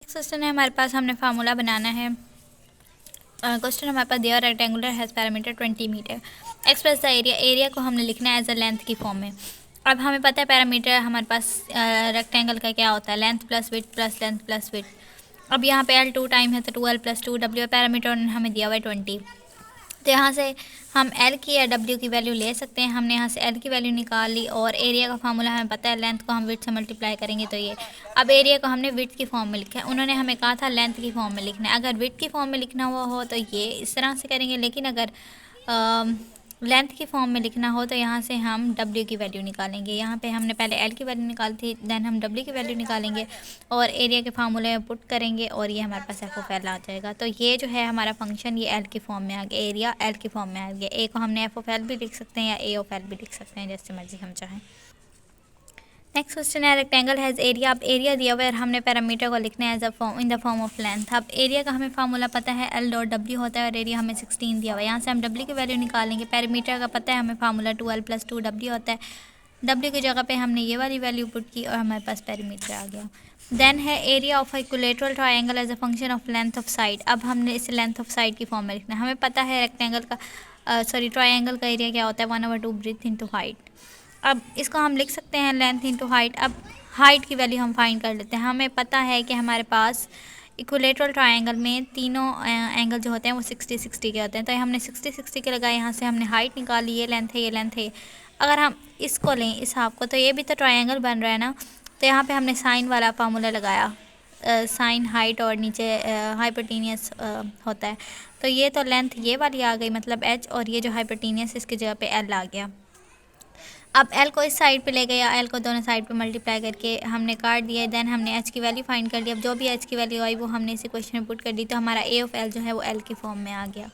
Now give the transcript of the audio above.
Next question है हमारे पास, हमने फार्मूला बनाना है। क्वेश्चन हमारे पास दिया, rectangular has perimeter 20 metre, express the area. Area को हमने लिखना है एज अ लेंथ की फॉर्म में। अब हमें पता है पैरामीटर हमारे पास रेक्टेंगल का क्या होता है, length plus width plus length plus width. अब यहाँ पे L 2 टाइम है तो 2L + 2W, पैरामीटर हमें दिया हुआ है 20। तो यहाँ से हम L की या W की वैल्यू ले सकते हैं। हमने यहाँ से L की वैल्यू निकाल ली और एरिया का फार्मूला हमें पता है, लेंथ को हम विड्थ से मल्टीप्लाई करेंगे तो ये। अब एरिया को हमने विड्थ की फॉर्म में लिखा है, उन्होंने हमें कहा था लेंथ की फॉर्म में लिखना है। अगर विड्थ की फॉर्म में लिखना हुआ हो तो ये इस तरह से करेंगे, लेकिन अगर लेंथ की फॉर्म में लिखना हो तो यहाँ से हम W की वैल्यू निकालेंगे। यहाँ पे हमने पहले L की वैल्यू निकाली थी, देन हम W की वैल्यू निकालेंगे और एरिया के फार्मूले में पुट करेंगे और ये हमारे पास FOL आ जाएगा। तो ये जो है हमारा फंक्शन, ये L की फॉर्म में आ गया, एरिया L की फॉर्म में आ गया। A को हमने FOL भी लिख सकते हैं या AOL भी लिख सकते हैं, जैसे मर्जी हम चाहें। नेक्स्ट क्वेश्चन है, रेक्टेंगल हैज़ एरिया। अब एरिया दिया हुआ है, हमने पैरामीटर को लिखना है as a form in the form of length. अब एरिया का हमें फार्मूला पता है, L.W होता है और एरिया हमें 16 दिया हुआ है। यहाँ से हम W की वैल्यू निकालेंगे। पैरामीटर का पता है हमें फार्मूला 2L + 2W होता है। W की जगह पे हमने ये वाली वैल्यू पुट की और हमारे पास पैरामीटर आ गया। देन है area of equilateral triangle as a function of length of side. अब हमने इसे लेंथ ऑफ साइड की फॉर्म में लिखना है। हमें पता है रेक्टेंगल का ट्रायंगल का एरिया क्या होता है, 1/2 ब्रेड्थ इंटू हाइट। अब इसको हम लिख सकते हैं लेंथ इंटू हाइट। अब हाइट की वैल्यू हम फाइंड कर लेते हैं। हमें पता है कि हमारे पास इक्विलेटरल ट्रायंगल में तीनों एंगल जो होते हैं वो 60-60 के होते हैं। तो हमने 60-60 के लगाए, यहाँ से हमने हाइट निकाली, ये लेंथ है, ये लेंथ है। अगर हम इसको लें इस हाफ को, तो ये भी तो ट्रायंगल बन रहा है ना। तो यहाँ पे हमने साइन वाला फार्मूला लगाया, साइन हाइट और नीचे हाइपोटेनियस होता है। तो ये तो लेंथ ये वाली आ गई, मतलब H, और ये जो हाइपोटेनियस इसकी जगह पे L आ गया। अब L को इस साइड पे ले गया, L को दोनों साइड पे मल्टीप्लाई करके हमने काट दिया। देन हमने H की वैल्यू फाइंड कर ली। अब जो भी H की वैल्यू आई वो हमने इसी क्वेश्चन में पुट कर दी, तो हमारा AOL जो है वो L की फॉर्म में आ गया।